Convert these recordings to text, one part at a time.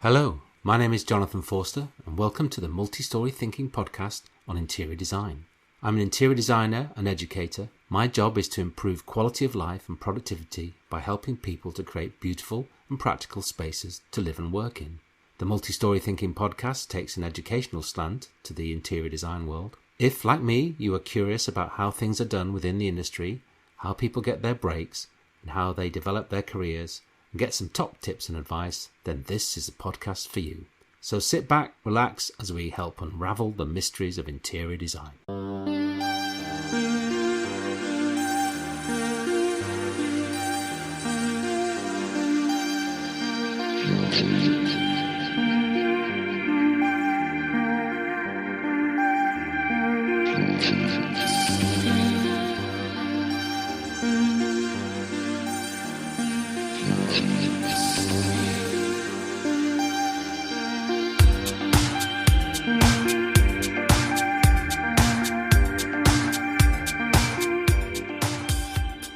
Hello, my name is Jonathan Forster and welcome to the Multi-Story Thinking podcast on interior design. I'm an interior designer and educator. My job is to improve quality of life and productivity by helping people to create beautiful and practical spaces to live and work in. The Multi-Story Thinking podcast takes an educational slant to the interior design world. If, like me, you are curious about how things are done within the industry, how people get their breaks, and how they develop their careers, and get some top tips and advice, then this is a podcast for you. So sit back, relax, as we help unravel the mysteries of interior design.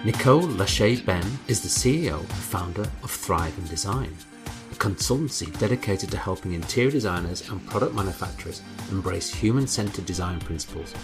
Nicole Lashae Ben is the CEO and founder of Thrive in Design, a consultancy dedicated to helping interior designers and product manufacturers embrace human-centered design principles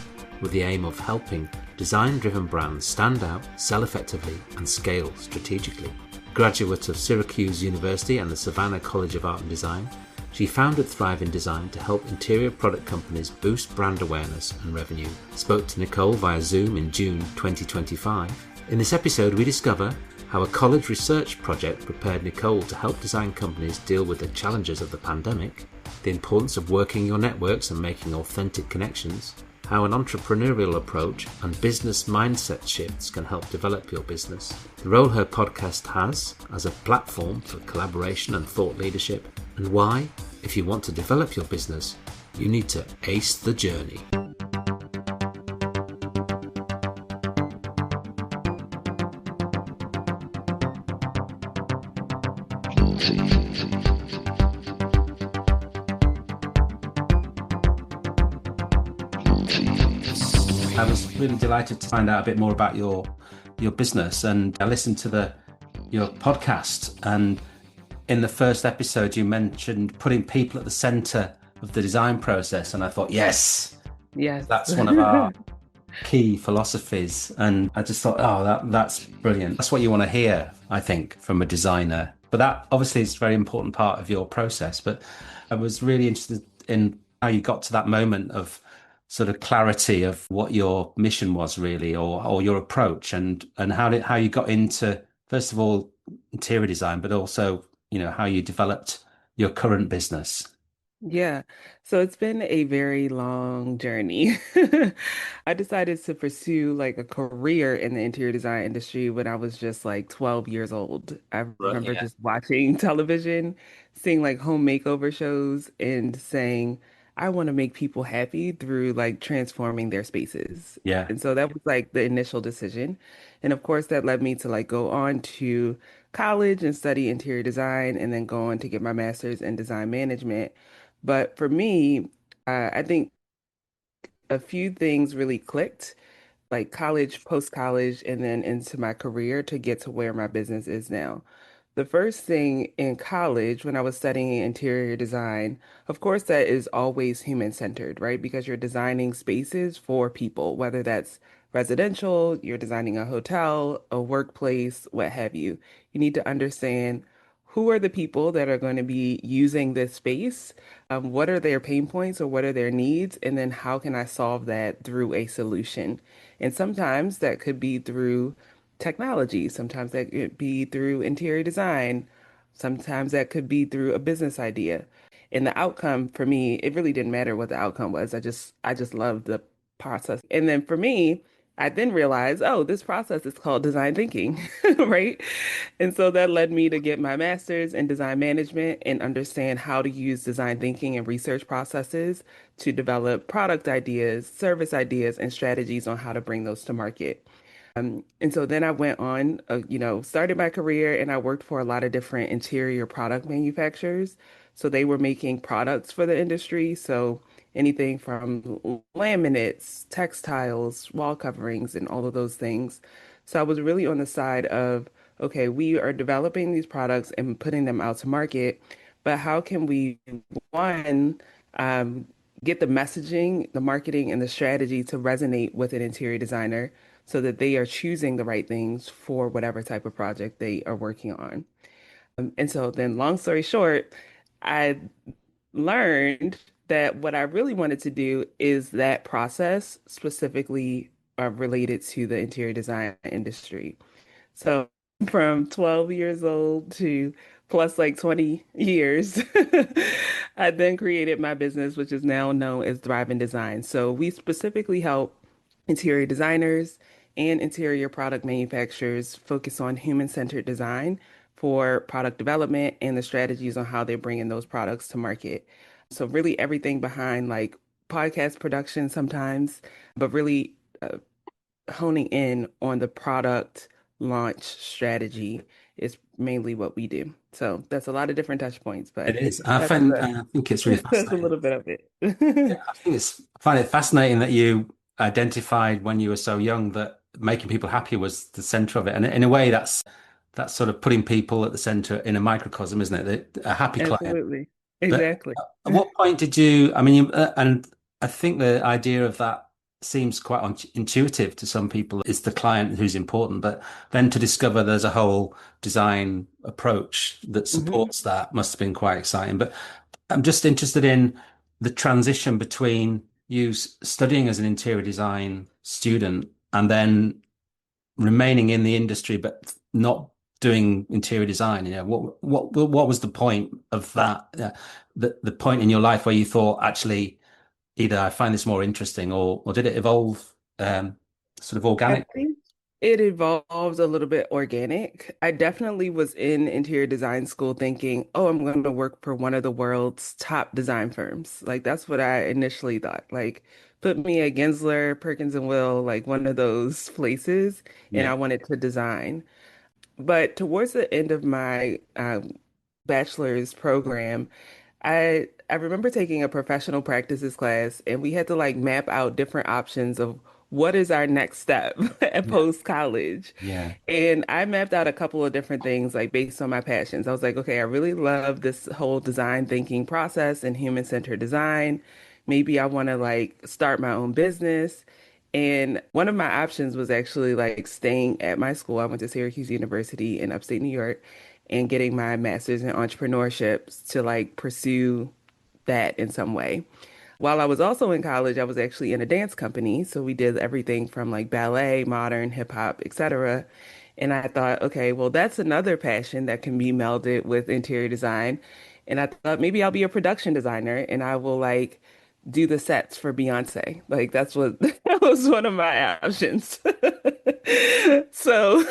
with the aim of helping design-driven brands stand out, sell effectively, and scale strategically. Graduate of Syracuse University and the Savannah College of Art and Design, she founded Thrive in Design to help interior product companies boost brand awareness and revenue. Spoke to Nicole via Zoom in June 2025. In this episode, we discover how a college research project prepared Nicole to help design companies deal with the challenges of the pandemic, the importance of working your networks and making authentic connections, how an entrepreneurial approach and business mindset shifts can help develop your business, the role her podcast has as a platform for collaboration and thought leadership, and why, if you want to develop your business, you need to ace the journey. I was really delighted to find out a bit more about your business, and I listened to your podcast, and in the first episode you mentioned putting people at the center of the design process, and I thought, yes, that's one of our key philosophies, and I just thought, that's brilliant. That's what you want to hear, I think, from a designer. But that obviously is a very important part of your process. But I was really interested in how you got to that moment of sort of clarity of what your mission was really, or your approach, and how you got into, first of all, interior design, but also, how you developed your current business. Yeah. So it's been a very long journey. I decided to pursue like a career in the interior design industry when I was just like 12 years old. I Right. remember Yeah. just watching television, seeing like home makeover shows and saying, I want to make people happy through like transforming their spaces. Yeah. And so that was like the initial decision. And of course, that led me to like go on to college and study interior design and then go on to get my master's in design management. But for me, I think a few things really clicked, like college, post-college, and then into my career to get to where my business is now. The first thing in college, when I was studying interior design, of course, that is always human-centered, right? Because you're designing spaces for people, whether that's residential, you're designing a hotel, a workplace, what have you. You need to understand who are the people that are going to be using this space, what are their pain points or what are their needs, and then how can I solve that through a solution? And sometimes that could be through technology. Sometimes that could be through interior design. Sometimes that could be through a business idea. And the outcome for me, it really didn't matter what the outcome was. I just loved the process. And then for me, I then realized, oh, this process is called design thinking, right? And so that led me to get my master's in design management and understand how to use design thinking and research processes to develop product ideas, service ideas, and strategies on how to bring those to market. And so then I went on, started my career and I worked for a lot of different interior product manufacturers. So they were making products for the industry. So anything from laminates, textiles, wall coverings, and all of those things. So I was really on the side of, okay, we are developing these products and putting them out to market, but how can we, one, um, get the messaging, the marketing, and the strategy to resonate with an interior designer so that they are choosing the right things for whatever type of project they are working on. And so then, long story short, I learned that what I really wanted to do is that process specifically related to the interior design industry. So from 12 years old to plus like 20 years, I then created my business, which is now known as Thrive in Design. So we specifically help interior designers and interior product manufacturers focus on human-centered design for product development and the strategies on how they're bringing those products to market. So really everything behind like podcast production sometimes, but really honing in on the product launch strategy is mainly what we do. So that's a lot of different touch points, It but is. that's I think it's really that's a fascinating. little bit of Yeah, it. I find it fascinating that you identified when you were so young that making people happy was the center of it. And in a way, that's sort of putting people at the center in a microcosm, isn't it? A happy client. Absolutely. But Exactly. at what point did you, I mean, and I think the idea of that seems quite intuitive to some people. It's the client who's important, but then to discover there's a whole design approach that Hmm. supports that must have been quite exciting. But I'm just interested in the transition between you studying as an interior design student and then remaining in the industry, but not doing interior design. What was the point of that? The point in your life where you thought, actually, either I find this more interesting, or did it evolve sort of I organically? think it evolved a little bit organic. I definitely was in interior design school thinking, oh, I'm going to work for one of the world's top design firms. Like that's what I initially thought. Like put me at Gensler, Perkins and Will, like one of those places, and Yeah, I wanted to design. But towards the end of my bachelor's program, I remember taking a professional practices class and we had to like map out different options of what is our next step at yeah, post college. yeah, And I mapped out a couple of different things like based on my passions. I was like, okay, I really love this whole design thinking process and human-centered design. Maybe I want to like start my own business. And one of my options was actually like staying at my school. I went to Syracuse University in upstate New York and getting my master's in entrepreneurship to like pursue that in some way. While I was also in college, I was actually in a dance company. So we did everything from like ballet, modern, hip hop, etc. And I thought, okay, well, that's another passion that can be melded with interior design. And I thought maybe I'll be a production designer and I will like do the sets for Beyonce. Like that's what that was one of my options. So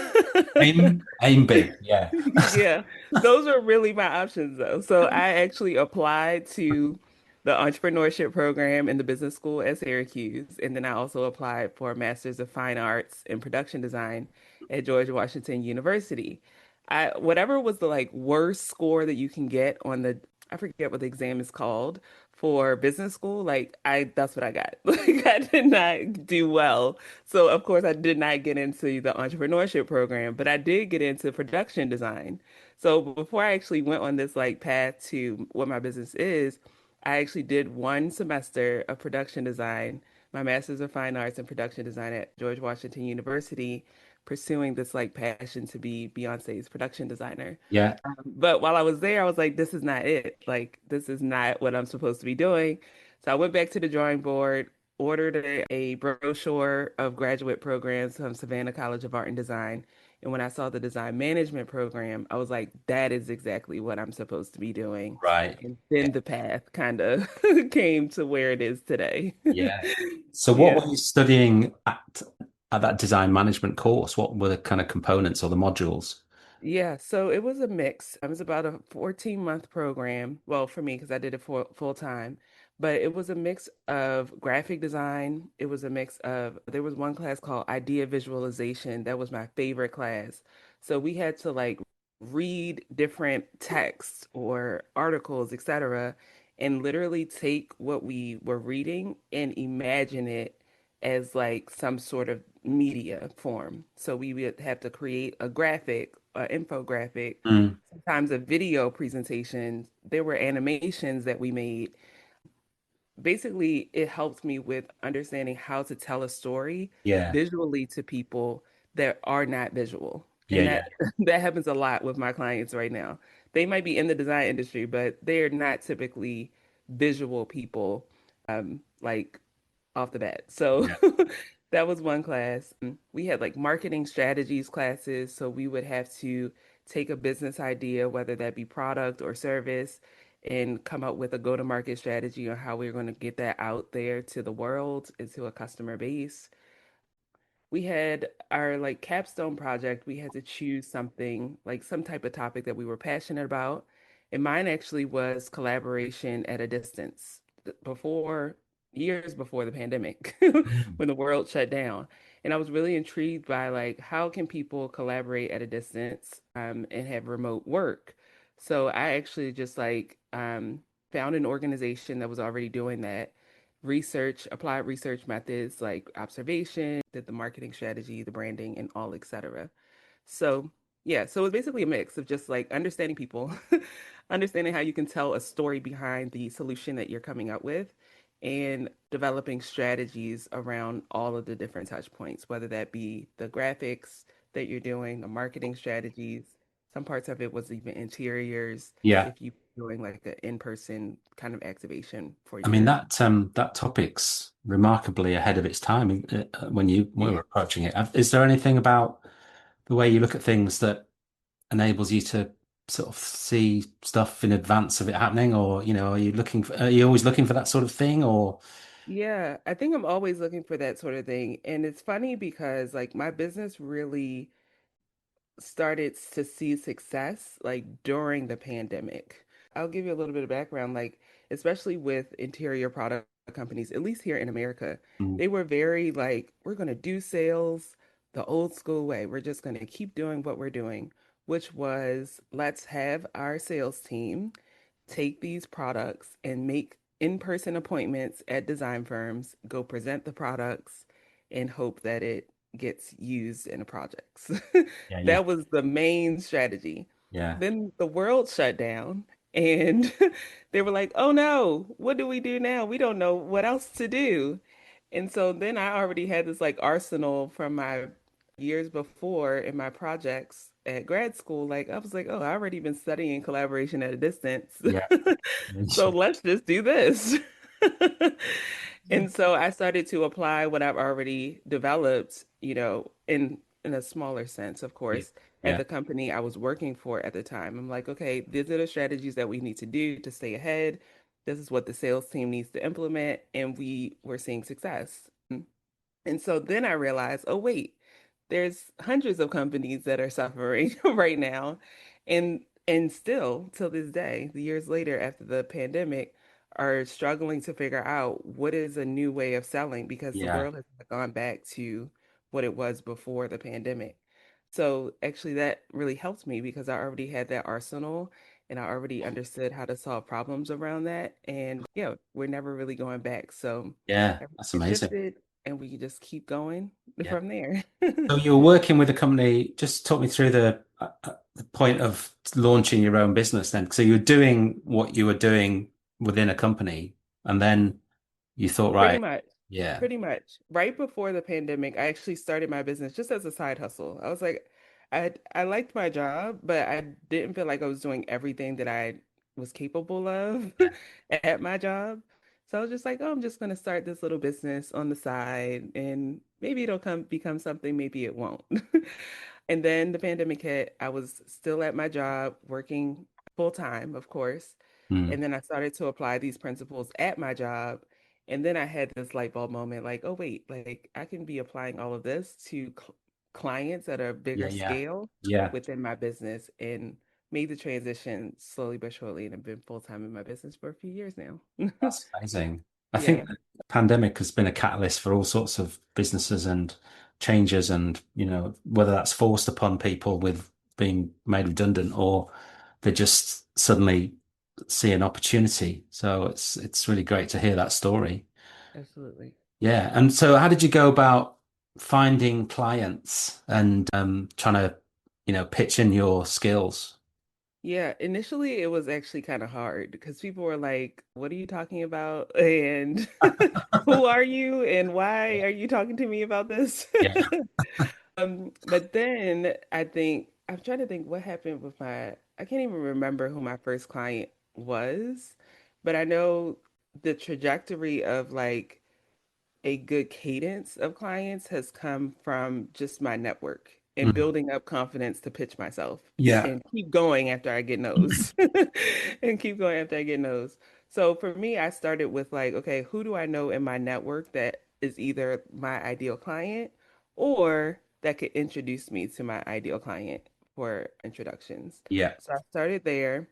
aim big. Yeah, yeah, those are really my options though. So I actually applied to the entrepreneurship program in the business school at Syracuse, and then I also applied for a Master's of Fine Arts in Production Design at George Washington University. I whatever was the like worst score that you can get on the I forget what the exam is called for business school, like I that's what I got. Like I did not do well. So of course I did not get into the entrepreneurship program, but I did get into production design. So before I actually went on this like path to what my business is, I actually did one semester of production design, my Master's of Fine Arts in Production Design at George Washington University, pursuing this like passion to be Beyonce's production designer. yeah, But while I was there, I was like, this is not it. Like, this is not what I'm supposed to be doing. So I went back to the drawing board, ordered a brochure of graduate programs from Savannah College of Art and Design. And when I saw the design management program, I was like, that is exactly what I'm supposed to be doing. right. And then the path kind of came to where it is today. Yeah. So what Yeah. were you studying at that design management course? What were the kind of components or the modules? Yeah, so it was a mix. It was about a 14-month program. Well, for me, because I did it for full time, but it was a mix of graphic design. It was a mix of, there was one class called idea visualization. That was my favorite class. So we had to like read different texts or articles, etc., and literally take what we were reading and imagine it as like some sort of media form. So we would have to create a graphic infographic, Mm. sometimes a video presentation. There were animations that we made. Basically, it helps me with understanding how to tell a story Yeah. visually to people that are not visual. Yeah. And Yeah. that happens a lot with my clients right now. They might be in the design industry, but they're not typically visual people, like off the bat. So Yeah. that was one class. We had like marketing strategies classes. So we would have to take a business idea, whether that be product or service, and come up with a go-to-market strategy on how we're going to get that out there to the world and to a customer base. We had our like capstone project. We had to choose something, like some type of topic that we were passionate about. And mine actually was collaboration at a distance before, years before the pandemic, Mm. when the world shut down. And I was really intrigued by like how can people collaborate at a distance, and have remote work. So I actually just like found an organization that was already doing that, research, applied research methods like observation, did the marketing strategy, the branding, and all, etc. So, yeah, so it's basically a mix of just like understanding people, understanding how you can tell a story behind the solution that you're coming up with, and developing strategies around all of the different touch points, whether that be the graphics that you're doing, the marketing strategies. Some parts of it was even interiors, Yeah. if you're doing like an in-person kind of activation for I mean your, that topic's remarkably ahead of its time when you were yeah. approaching it. Is there anything about the way you look at things that enables you to sort of see stuff in advance of it happening, or are you always looking for that sort of thing, or Yeah, I think I'm always looking for that sort of thing. And it's funny because like my business really started to see success like during the pandemic. I'll give you a little bit of background, like especially with interior product companies, at least here in America, Mm. they were very like, we're going to do sales the old school way. We're just going to keep doing what we're doing, which was let's have our sales team take these products and make in-person appointments at design firms, go present the products, and hope that it gets used in the projects. Yeah, yeah, That was the main strategy. yeah, Then the world shut down and they were like, oh no, what do we do now? We don't know what else to do. And so then I already had this like arsenal from my years before in my projects at grad school. Like I was like, oh, I already been studying collaboration at a distance. yeah. So let's just do this. And so I started to apply what I've already developed, in a smaller sense, of Yeah, course, at yeah, the company I was working for at the time. I'm like, okay, these are the strategies that we need to do to stay ahead. This is what the sales team needs to implement, and we were seeing success. And so then I realized, oh, wait, there's hundreds of companies that are suffering right now. And still till this day, the years later after the pandemic, are struggling to figure out what is a new way of selling because the yeah, world has gone back to what it was before the pandemic. So actually that really helped me because I already had that arsenal and I already understood how to solve problems around that. And yeah, we're never really going back. So yeah. That's everything amazing. shifted and we can just keep going Yeah. from there. So you were working with a company. Just talk me through the point of launching your own business then. So you were doing what you were doing within a company, and then you thought, Pretty right, much. yeah, Pretty much. Right before the pandemic, I actually started my business just as a side hustle. I was like, I liked my job, but I didn't feel like I was doing everything that I was capable of yeah, at my job. So I was just like, oh, I'm just going to start this little business on the side and maybe it'll come become something, maybe it won't. And then the pandemic hit. I was still at my job, working full time, of course. mm, And then I started to apply these principles at my job. And then I had this light bulb moment like, oh, wait, like I can be applying all of this to clients at a yeah, bigger yeah, scale yeah. within my business and made the transition slowly but surely. And I've been full time in my business for a few years now. That's amazing. I Yeah, think the pandemic has been a catalyst for all sorts of businesses and changes, and whether that's forced upon people with being made redundant, or they just suddenly see an opportunity. So it's really great to hear that story. absolutely. Yeah. And so how did you go about finding clients and trying to pitching your skills? Yeah, initially it was actually kind of hard because people were like, "What are you talking about?" And "Who are you?" and "Why are you talking to me about this?" Yeah. But then I think I'm trying to think what happened with I can't even remember who my first client was, but I know the trajectory of like a good cadence of clients has come from just my network and Mm. building up confidence to pitch myself Yeah. and keep going after I get no's and keep going after I get no's. So for me, I started with like, okay, who do I know in my network that is either my ideal client or that could introduce me to my ideal client for introductions. Yeah. So I started there.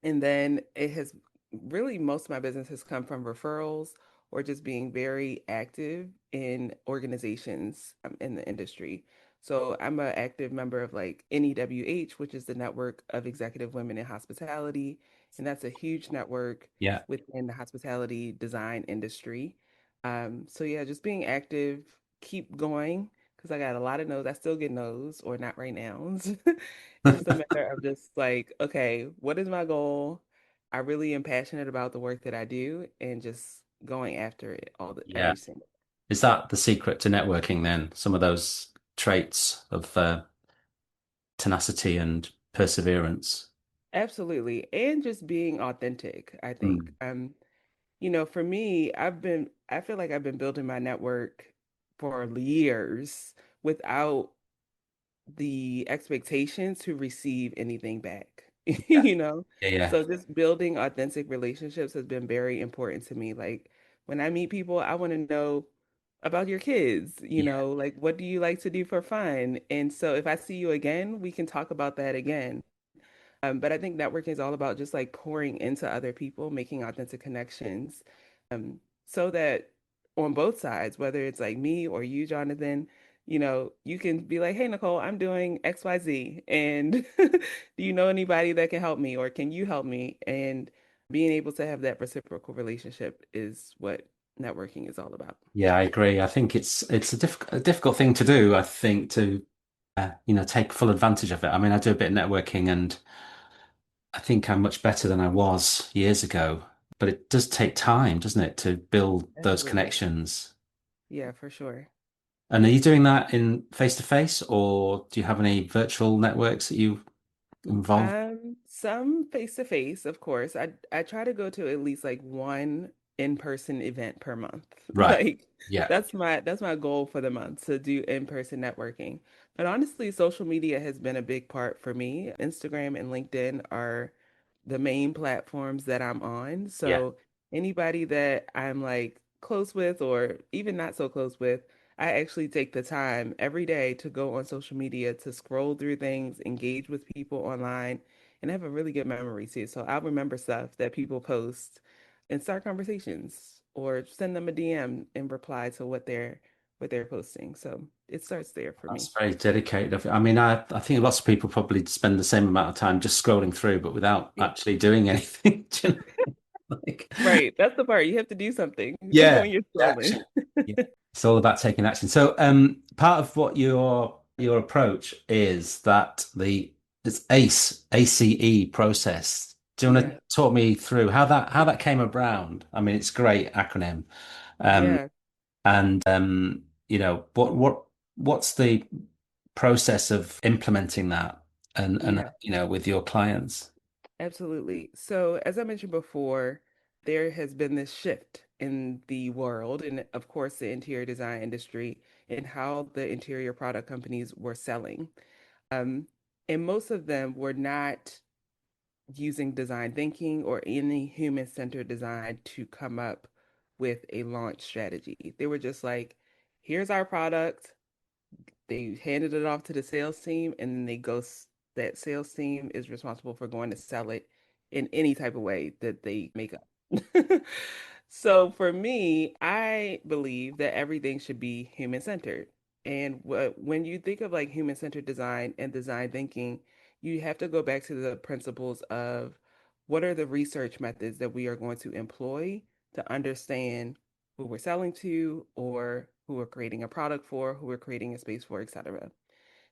And then it has really most of my business has come from referrals or just being very active in organizations in the industry. So I'm an active member of like NEWH, which is the Network of Executive Women in Hospitality. And that's a huge network Yeah. within the hospitality design industry. So yeah, just being active, keep going because I got a lot of no's. I still get no's or not right now. It's just a matter of just like, okay, what is my goal? I really am passionate about the work that I do and just going after it Yeah. every single. Is that the secret to networking then? Some of those traits of tenacity and perseverance. Absolutely. And just being authentic, I think. Mm. For me, I feel like I've been building my network for years without the expectation to receive anything back, Yeah. you know? Yeah. Yeah. So just building authentic relationships has been very important to me. Like when I meet people, I want to know about your kids, Yeah. like what do you like to do for fun? And so if I see you again, we can talk about that again. But I think networking is all about just like pouring into other people, making authentic connections, so that on both sides, whether it's like me or you, Jonathan, you can be like, hey, Nicole, I'm doing XYZ. And do you know anybody that can help me or can you help me? And being able to have that reciprocal relationship is what networking is all about. Yeah, I agree. I think it's a difficult thing to do. I think to take full advantage of it. I mean, I do a bit of networking, and I think I'm much better than I was years ago. But it does take time, doesn't it, to build those Absolutely. connections. Yeah, for sure. And are you doing that in face to face, or do you have any virtual networks that you involve? Some face to face, of course. I try to go to at least like one in-person event per month. Right. Like Yeah. that's my goal for the month to do in-person networking. But honestly, social media has been a big part for me. Instagram and LinkedIn are the main platforms that I'm on. Yeah. So anybody that I'm like close with or even not so close with, I actually take the time every day to go on social media to scroll through things, engage with people online, and I have a really good memory too. So I'll remember stuff that people post and start conversations or send them a DM in reply to what they're posting. So it starts there for That's me. very dedicated of you. I mean, I think lots of people probably spend the same amount of time just scrolling through, but without Yeah. actually doing anything. Do you know? Like, Right. That's the part. You have to do something yeah, when you're the scrolling. action. Yeah. It's all about taking action. So, part of what your approach is that this ACE process. Do you want Yeah. to talk me through how that came around? I mean, it's a great acronym. Um, Yeah. and what's the process of implementing that and Yeah. with your clients? Absolutely. So, as I mentioned before, there has been this shift in the world, and of course, the interior design industry and how the interior product companies were selling. Um, and most of them were not using design thinking or any human-centered design to come up with a launch strategy. They were just like, here's our product. They handed it off to the sales team, and then that sales team is responsible for going to sell it in any type of way that they make up. So for me, I believe that everything should be human-centered. And when you think of like human-centered design and design thinking, you have to go back to the principles of what are the research methods that we are going to employ to understand who we're selling to or who we're creating a product for, who we're creating a space for, etc.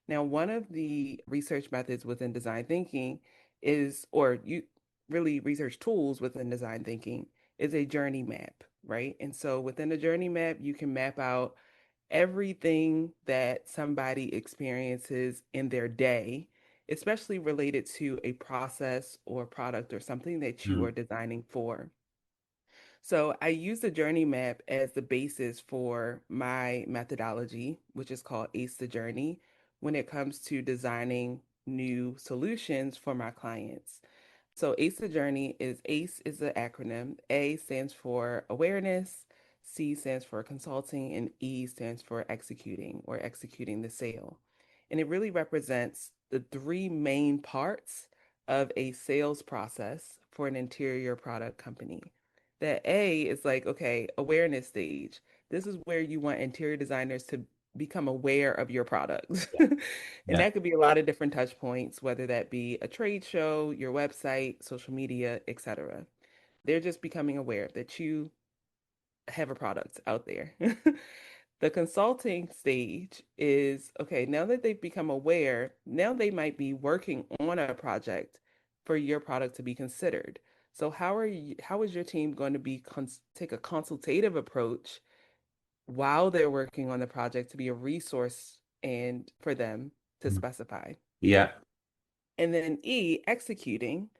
Now, one of the research methods within design thinking is, or you really research tools within design thinking, is a journey map, right? And so within a journey map, you can map out everything that somebody experiences in their day, especially related to a process or product or something that you Mm. are designing for. So I use the journey map as the basis for my methodology, which is called ACE the Journey, when it comes to designing new solutions for my clients. So ACE the Journey is ACE is the acronym. A stands for awareness, C stands for consulting, and E stands for executing or executing the sale. And it really represents the three main parts of a sales process for an interior product company. That A is like, okay, awareness stage. This is where you want interior designers to become aware of your product. Yeah. And Yeah. that could be a lot of different touch points, whether that be a trade show, your website, social media, etc. They're just becoming aware that you have a product out there. The consulting stage is okay, now that they've become aware, now they might be working on a project for your product to be considered. So how is your team going to be take a consultative approach while they're working on the project to be a resource and for them to Mm. specify? Yeah. And then E, executing.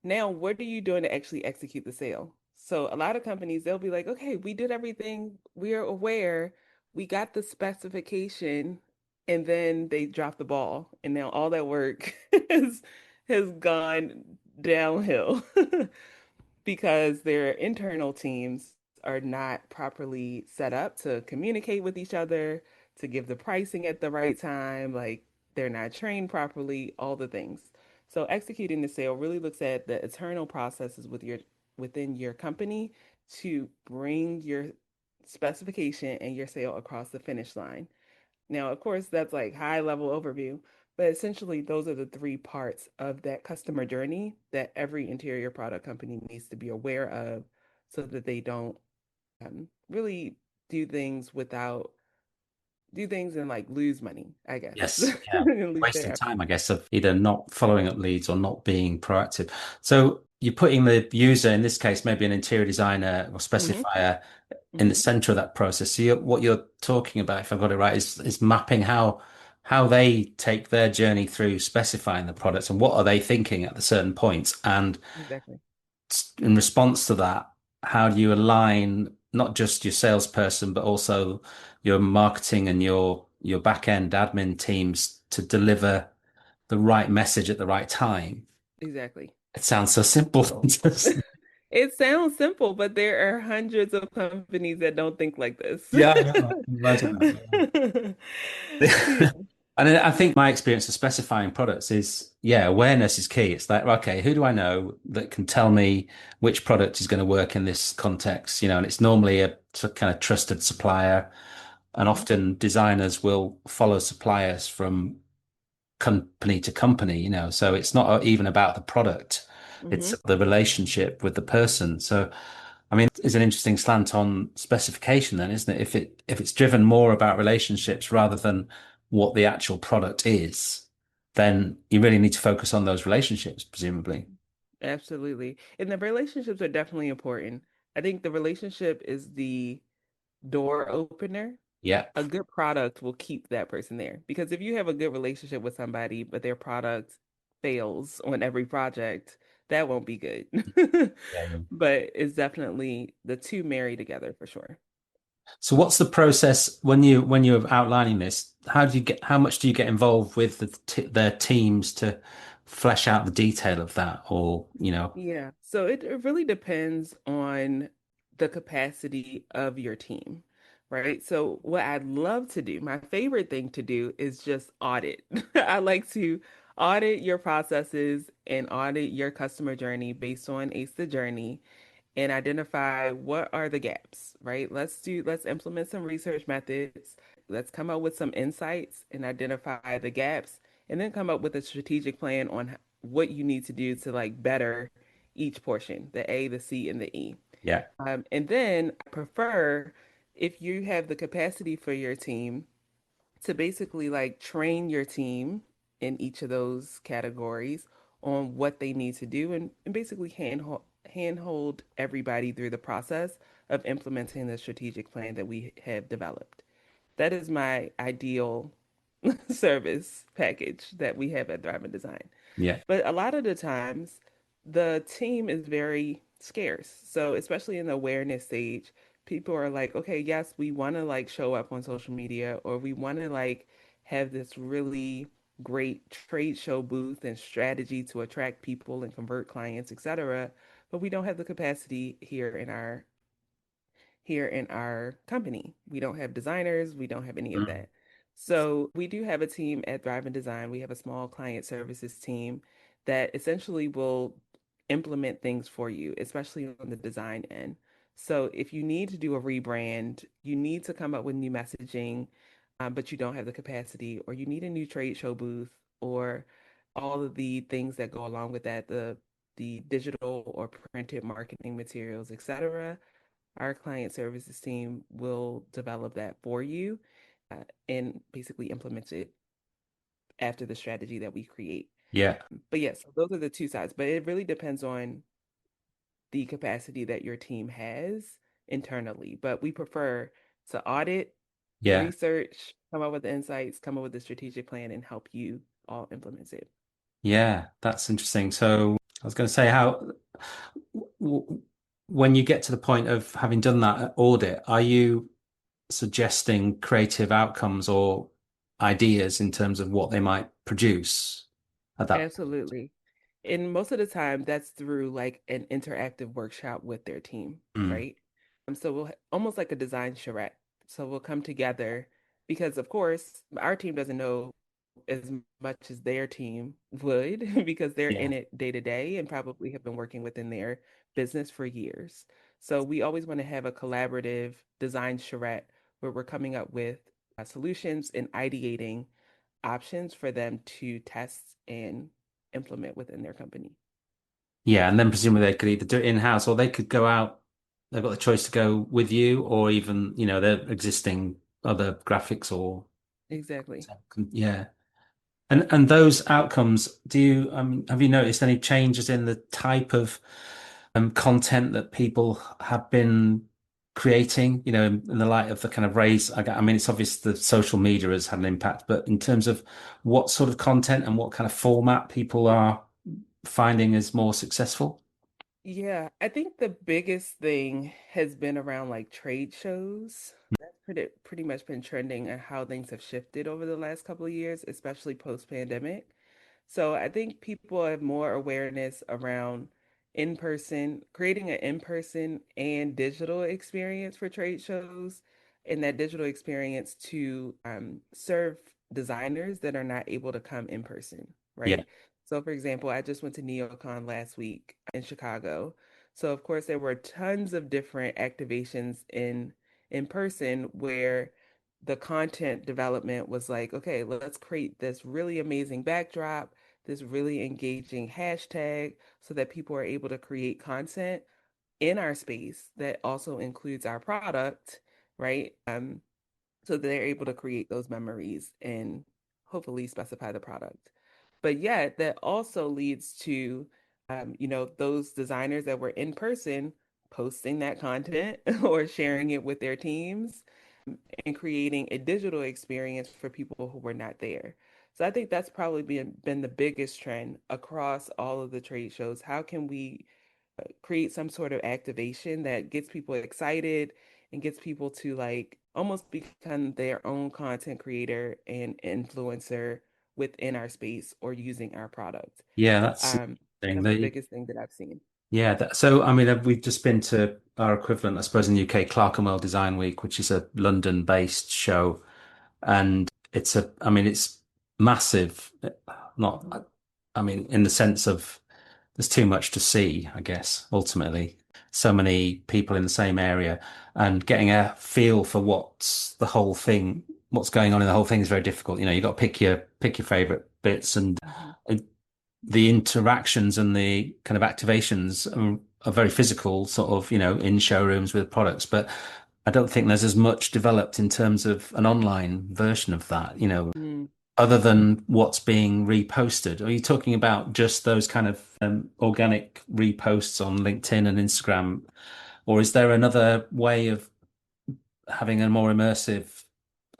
Now, what are you doing to actually execute the sale? So a lot of companies, they'll be like, okay, we did everything. We are aware. We got the specification. And then they drop the ball. And now all that work has gone downhill. Because their internal teams are not properly set up to communicate with each other, to give the pricing at the right time, like they're not trained properly, all the things. So executing the sale really looks at the internal processes within your company to bring your specification and your sale across the finish line. Now, of course, that's like high level overview, but essentially those are the three parts of that customer journey that every interior product company needs to be aware of so that they don't really do things without do things and like lose money, I guess, Yes. Yeah. and lose Wasting their effort. time, I guess, of either not following up leads or not being proactive. So you're putting the user, in this case, maybe an interior designer or Hmm. specifier, in the Hmm. center of that process. So what you're talking about, if I've got it right, is mapping how they take their journey through specifying the products and what are they thinking at the certain points. And Exactly. in response to that, how do you align not just your salesperson, but also your marketing and your back end admin teams to deliver the right message at the right time? Exactly. It sounds so simple. It sounds simple, but there are hundreds of companies that don't think like this. Yeah, I know. I can imagine Yeah. that. And I think my experience of specifying products is, yeah, awareness is key. It's like, okay, who do I know that can tell me which product is going to work in this context? And it's normally a kind of trusted supplier. And Hmm. often designers will follow suppliers from company to company, so it's not even about the product. It's Hmm. the relationship with the person. So, I mean, it's an interesting slant on specification then, isn't it? If it's driven more about relationships rather than what the actual product is, then you really need to focus on those relationships, presumably. Absolutely. And the relationships are definitely important. I think the relationship is the door opener. Yeah. A good product will keep that person there. Because if you have a good relationship with somebody, but their product fails on every project, that won't be good. Yeah. But it's definitely the two marry together for sure. So what's the process when you're outlining this? How much do you get involved with their teams to flesh out the detail of that or. Yeah. So it really depends on the capacity of your team, right? So what I'd love to do, my favorite thing to do is just audit. I like to audit your processes and audit your customer journey based on ACE the journey and identify what are the gaps, right? Let's implement some research methods. Let's come up with some insights and identify the gaps and then come up with a strategic plan on what you need to do to like better each portion, the A, the C, and the E. Yeah. And then I prefer if you have the capacity for your team to basically like train your team in each of those categories on what they need to do and basically handhold everybody through the process of implementing the strategic plan that we have developed. That is my ideal service package that we have at Thrive and Design. Yeah. But a lot of the times, the team is very scarce. So, especially in the awareness stage, people are like, okay, yes, we want to like show up on social media, or we want to like have this really great trade show booth and strategy to attract people and convert clients, etc. But we don't have the capacity here in our company. We don't have designers, we don't have any of Mm. that. So we do have a team at Thrive and Design. We have a small client services team that essentially will implement things for you, especially on the design end. So if you need to do a rebrand, you need to come up with new messaging, but you don't have the capacity, or you need a new trade show booth, or all of the things that go along with that, the digital or printed marketing materials, etc. Our client services team will develop that for you and basically implement it after the strategy that we create. Yeah. But yes, those are the two sides. But it really depends on the capacity that your team has internally. But we prefer to audit, Yeah. research, come up with the insights, come up with a strategic plan, and help you all implement it. Yeah. That's interesting. So I was going to say how w when you get to the point of having done that audit, are you suggesting creative outcomes or ideas in terms of what they might produce at that? Absolutely. And most of the time, that's through like an interactive workshop with their team, Mm. right? So almost like a design charrette. So we'll come together because, of course, our team doesn't know as much as their team would because they're Yeah. in it day to day and probably have been working within their business for years. So we always want to have a collaborative design charrette where we're coming up with solutions and ideating options for them to test and implement within their company. Yeah. And then presumably they could either do it in-house or they could go out. They've got the choice to go with you or even, their existing other graphics or Exactly. yeah. And those outcomes, have you noticed any changes in the type of content that people have been creating, in the light of the kind of raise? I mean, it's obvious the social media has had an impact, but in terms of what sort of content and what kind of format people are finding is more successful? Yeah, I think the biggest thing has been around like trade shows. That's pretty much been trending and how things have shifted over the last couple of years, especially post-pandemic. So I think people have more awareness around creating an in-person and digital experience for trade shows, and that digital experience to serve designers that are not able to come in person, Yeah, right? So, for example, I just went to NeoCon last week in Chicago. So, of course, there were tons of different activations in person where the content development was like, okay, let's create this really amazing backdrop, this really engaging hashtag so that people are able to create content in our space that also includes our product, right? So they're able to create those memories and hopefully specify the product. But yet that also leads to, those designers that were in person posting that content or sharing it with their teams and creating a digital experience for people who were not there. So I think that's probably been the biggest trend across all of the trade shows. How can we create some sort of activation that gets people excited and gets people to like almost become their own content creator and influencer within our space or using our product. yeah, that's Um, interesting. that's the biggest thing that I've seen. Yeah, so I mean, we've just been to our equivalent, I suppose, in the UK, Clerkenwell Design Week, which is a London-based show, and I mean, it's massive. Not, I mean, in the sense of there's too much to see, I guess, ultimately. So many people in the same area and getting a feel for what's going on in the whole thing is very difficult. You've got to pick your favorite bits Mhm. and the interactions and the kind of activations are very physical, sort of, in showrooms with products. But I don't think there's as much developed in terms of an online version of that, Mm. other than what's being reposted. Are you talking about just those kind of organic reposts on LinkedIn and Instagram, or is there another way of having a more immersive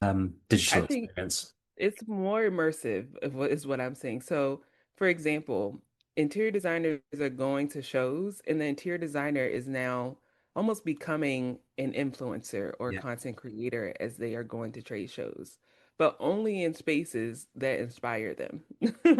I digital think experience? it's more immersive is what I'm saying. So, for example, interior designers are going to shows, and the interior designer is now almost becoming an influencer or Yeah. content creator as they are going to trade shows, but only in spaces that inspire them,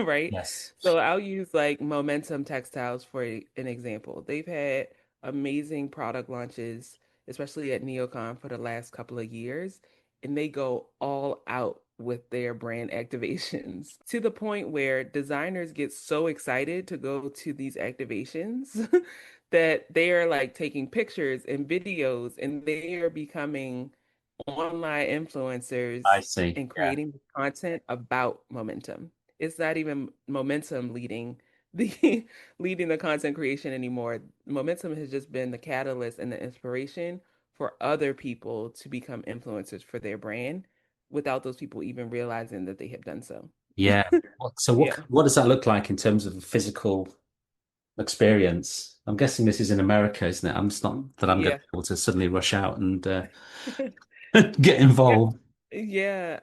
right? Yes. So I'll use like Momentum Textiles for an example. They've had amazing product launches, especially at NeoCon for the last couple of years, and they go all out with their brand activations to the point where designers get so excited to go to these activations that they are like taking pictures and videos and they are becoming online I influencers see. and Yeah. creating content about momentum. It's not even momentum leading the leading the content creation anymore. Momentum has just been the catalyst and the inspiration for other people to become influencers for their brand without those people even realizing that they have done so. Yeah. So Yeah. what does that look like in terms of a physical experience? I'm guessing this is in America, isn't it? I'm just not that I'm going to Yeah. be able to suddenly rush out and get Yeah. involved. Yeah.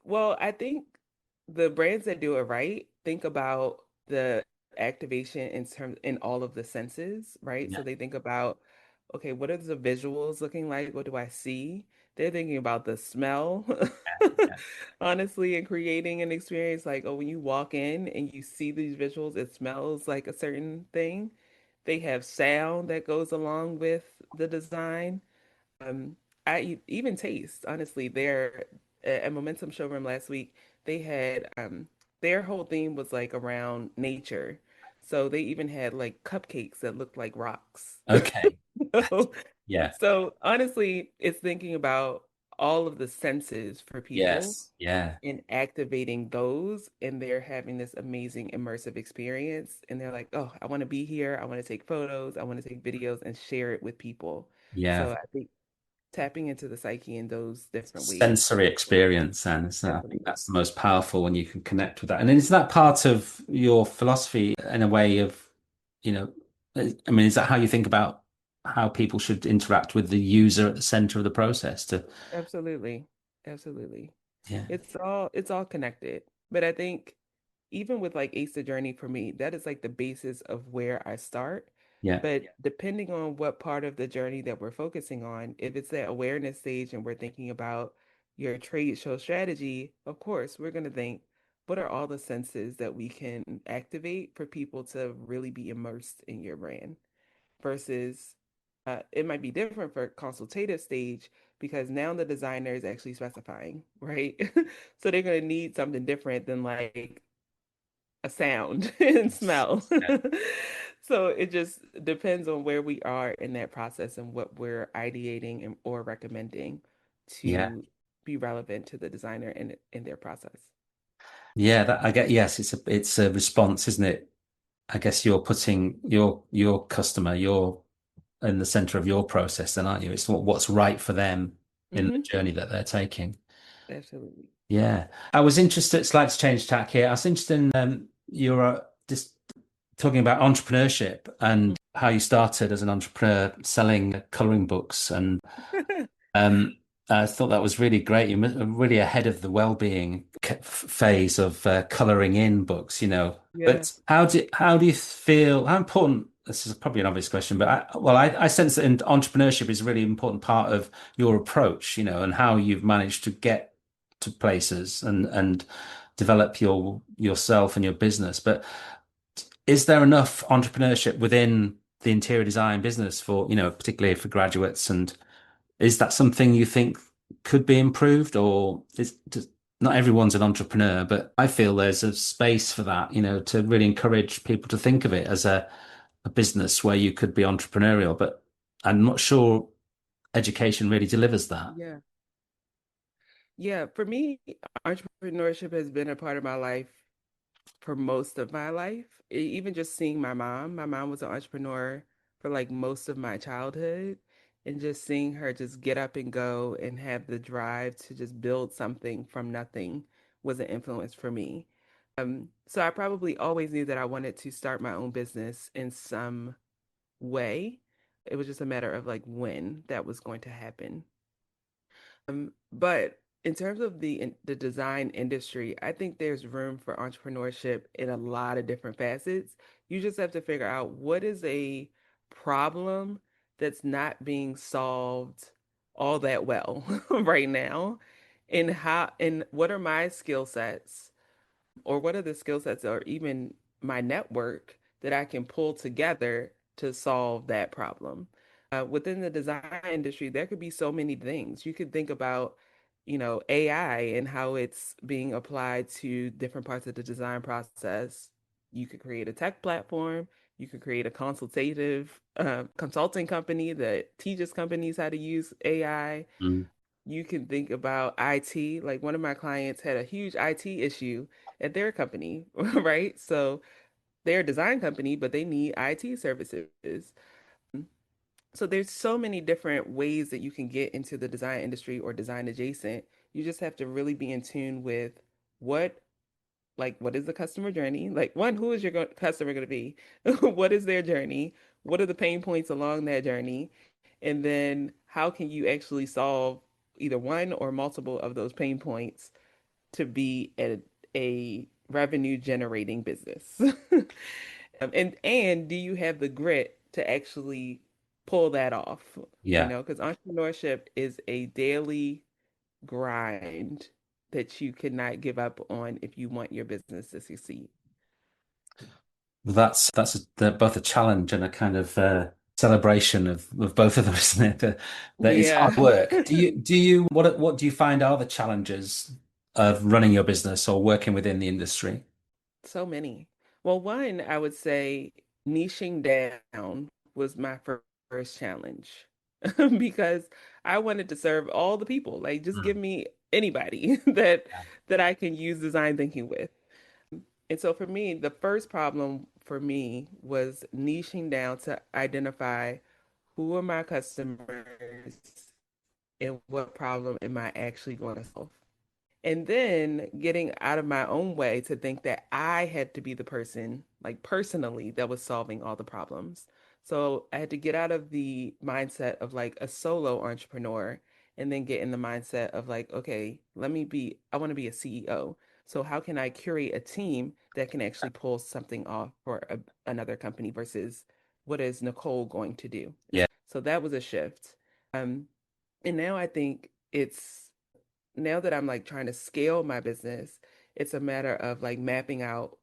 Well, I think the brands that do it right think about the activation in all of the senses, right? Yeah. So they think about, okay, what are the visuals looking like? What do I see? They're thinking about the smell, Yeah. honestly, and creating an experience like, oh, when you walk in and you see these visuals, it smells like a certain thing. They have sound that goes along with the design. Um, even taste, honestly, there at Momentum Showroom last week, they had their whole theme was like around nature. So they even had like cupcakes that looked like rocks. Okay. So, Yeah. so honestly, it's thinking about all of the senses for people Yes. Yeah. and activating those, and they're having this amazing immersive experience. And they're like, oh, I want to be here. I want to take photos. I want to take videos and share it with people. Yeah. So I think tapping into the psyche in those different ways. Sensory experience, and so I think Absolutely. that's the most powerful when you can connect with that. And is that part of your philosophy in a way of, you know, I mean, is that how you think about how people should interact with the user at the center of the process to, Absolutely. Absolutely. yeah, It's all connected. But I think even with like Ace the Journey for me, that is like the basis of where I start. yeah, But depending on what part of the journey that we're focusing on, if it's that awareness stage and we're thinking about your trade show strategy, of course, we're going to think, what are all the senses that we can activate for people to really be immersed in your brand? Versus it might be different for consultative stage because now the designer is actually specifying, right? So they're going to need something different than like a sound and yes, smell. yeah, So it just depends on where we are in that process and what we're ideating or recommending yeah, to be relevant to the designer in their process. yeah. That I get. Yes, it's a response, isn't it? I guess you're putting your customer, you're in the center of your process, then, aren't you? It's what's right for them in the Hmm. journey that they're taking. Absolutely. Yeah, I was interested. Slight change tack here. I was interested in your just talking about entrepreneurship and how you started as an entrepreneur selling coloring books, and um, I thought that was really great. You're really ahead of the well-being phase of coloring in books, Yeah. But how do you feel? How important? This is probably an obvious question, but I sense that entrepreneurship is a really important part of your approach, and how you've managed to get to places and develop yourself and your business. But is there enough entrepreneurship within the interior design business for, particularly for graduates? And is that something you think could be improved, or not everyone's an entrepreneur, but I feel there's a space for that, to really encourage people to think of it as a business where you could be entrepreneurial, but I'm not sure education really delivers that. Yeah. Yeah. For me, entrepreneurship has been a part of my life for most of my life. Even just seeing my mom was an entrepreneur for like most of my childhood. and just seeing her just get up and go and have the drive to just build something from nothing was an influence for me. So I probably always knew that I wanted to start my own business in some way. It was just a matter of like when that was going to happen. But in terms of the design industry, I think there's room for entrepreneurship in a lot of different facets. You just have to figure out what is a problem that's not being solved all that well right now, and what are my skill sets or what are the skill sets or even my network that I can pull together to solve that problem. Within the design industry, there could be so many things. You could think about, AI and how it's being applied to different parts of the design process. You could create a tech platform. You could create a consultative consulting company that teaches companies how to use AI. Mm. You can think about IT. Like one of my clients had a huge IT issue at their company, right? So they're a design company, but they need IT services. So there's so many different ways that you can get into the design industry or design adjacent. You just have to really be in tune with what what is the customer journey? Like one, who is your customer going to be? What is their journey? What are the pain points along that journey? And then how can you actually solve either one or multiple of those pain points to be a revenue generating business? And do you have the grit to actually pull that off? Yeah. Because entrepreneurship is a daily grind that you cannot give up on if you want your business to succeed. Both a challenge and a kind of celebration of both of them, isn't it? That it's Yeah. hard work. What do you find are the challenges of running your business or working within the industry? So many. Well, one, I would say niching down was my first challenge because I wanted to serve all the people. Like, just give Mm. me anybody that I can use design thinking with. And so for me, the first problem for me was niching down to identify who are my customers and what problem am I actually going to solve. And then getting out of my own way to think that I had to be the person, like personally, that was solving all the problems. So I had to get out of the mindset of like a solo entrepreneur and then get in the mindset of like, okay, I want to be a CEO. So how can I curate a team that can actually pull something off for another company versus what is Nicole going to do? Yeah. So that was a shift. Um, and now I think now that I'm like trying to scale my business, it's a matter of like mapping out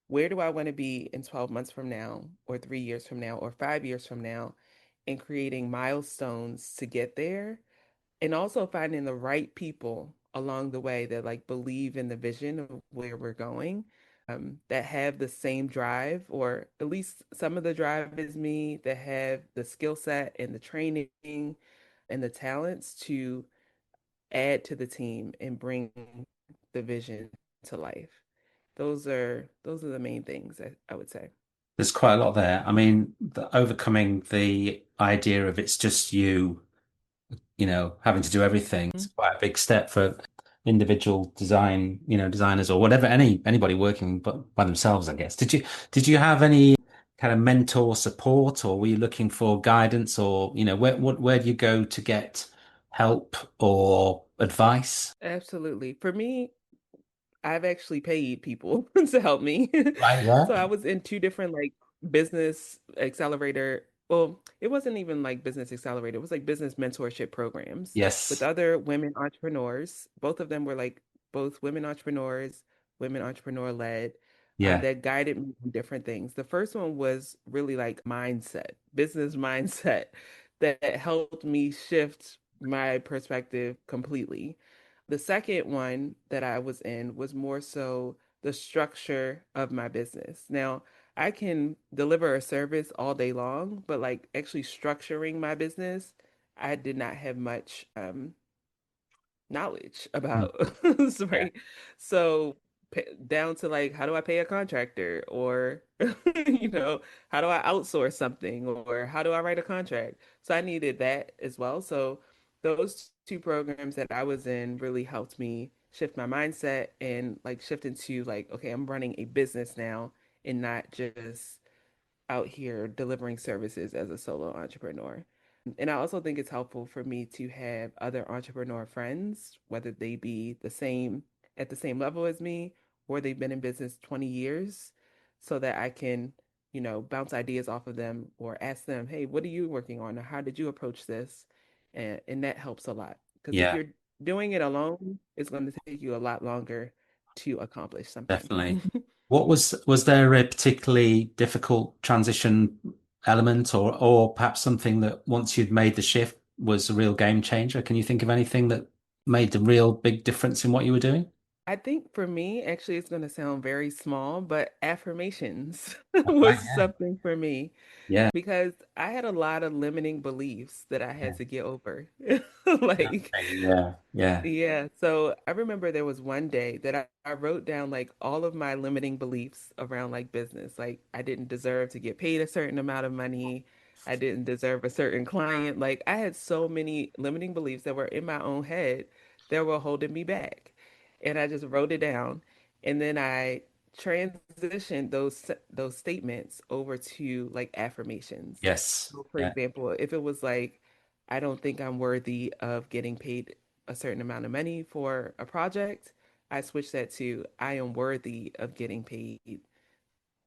where do I want to be in 12 months from now, or 3 years from now, or 5 years from now, and creating milestones to get there. And also finding the right people along the way that like believe in the vision of where we're going, that have the same drive, or at least some of the drive as me, that have the skill set and the training and the talents to add to the team and bring the vision to life. Those are the main things I would say. There's quite a lot there. I mean, overcoming the idea of it's just you, having to do everything. It's Mhm. quite a big step for individual designers or whatever, anybody working but by themselves, I guess. Did you have any kind of mentor support, or were you looking for guidance, or where do you go to get help or advice? Absolutely. For me, I've actually paid people to help me. Right, yeah. So I was in two different like business accelerator. Well, it wasn't even like business accelerator. It was like business mentorship programs with Yes. other women entrepreneurs. Both of them were like both women entrepreneurs, women entrepreneur led, Yeah. that guided me in different things. The first one was really like mindset, business mindset that helped me shift my perspective completely. The second one that I was in was more so the structure of my business. Now, I can deliver a service all day long, but like actually structuring my business, I did not have much knowledge Mm. about. Yeah. Right. So down to like how do I pay a contractor or you know, how do I outsource something or how do I write a contract? So I needed that as well. So those two programs that I was in really helped me shift my mindset and like shift into like, okay, I'm running a business now and not just out here delivering services as a solo entrepreneur. And I also think it's helpful for me to have other entrepreneur friends, whether they be the same at the same level as me or they've been in business 20 years, so that I can, bounce ideas off of them or ask them, hey, what are you working on? Or how did you approach this? And that helps a lot. Because if Yeah, you're doing it alone, it's going to take you a lot longer to accomplish something. definitely. Was there a particularly difficult transition element or perhaps something that once you'd made the shift was a real game changer? Can you think of anything that made a real big difference in what you were doing? I think for me, actually, it's going to sound very small, but affirmations Right, was yeah. something for me Yeah. because I had a lot of limiting beliefs that I Yeah. had to get over. Like, Okay, yeah. Yeah. yeah. So I remember there was one day that I wrote down like all of my limiting beliefs around like business. Like, I didn't deserve to get paid a certain amount of money. I didn't deserve a certain client. Like, I had so many limiting beliefs that were in my own head that were holding me back. And I just wrote it down. And then I transitioned those statements over to like affirmations. Yes. So for Yeah. example, if it was like, I don't think I'm worthy of getting paid a certain amount of money for a project, I switched that to I am worthy of getting paid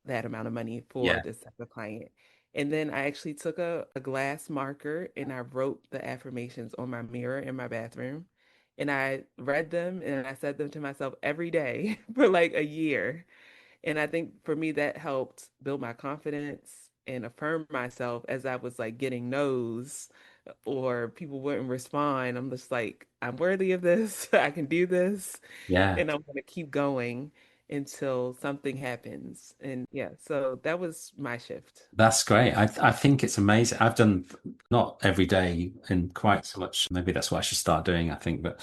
that amount of money for Yeah. this type of client. And then I actually took a glass marker and I wrote the affirmations on my mirror in my bathroom. And I read them and I said them to myself every day for like a year. And I think for me, that helped build my confidence and affirm myself as I was like getting no's or people wouldn't respond. I'm just like, I'm worthy of this. I can do this. Yeah. And I'm going to keep going until something happens. And yeah, so that was my shift. That's great. I think it's amazing. I've done not every day and quite so much. Maybe that's what I should start doing, I think. But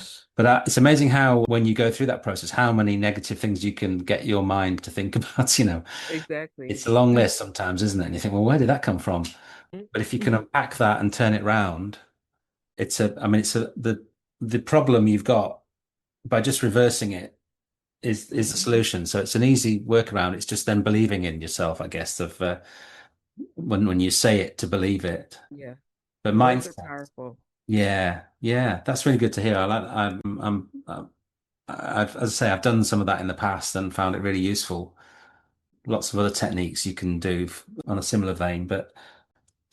it's amazing how when you go through that process, how many negative things you can get your mind to think about, Exactly. It's a long list sometimes, isn't it? And you think, well, where did that come from? But if you can unpack that and turn it round, I mean, the problem you've got by just reversing it is the Mhm. solution. So it's an easy workaround. It's just then believing in yourself, I guess, of when you say it to believe it. Yeah. But Words are mindset, powerful. yeah, yeah, that's really good to hear. As I say, I've done some of that in the past and found it really useful. Lots of other techniques you can do on a similar vein, but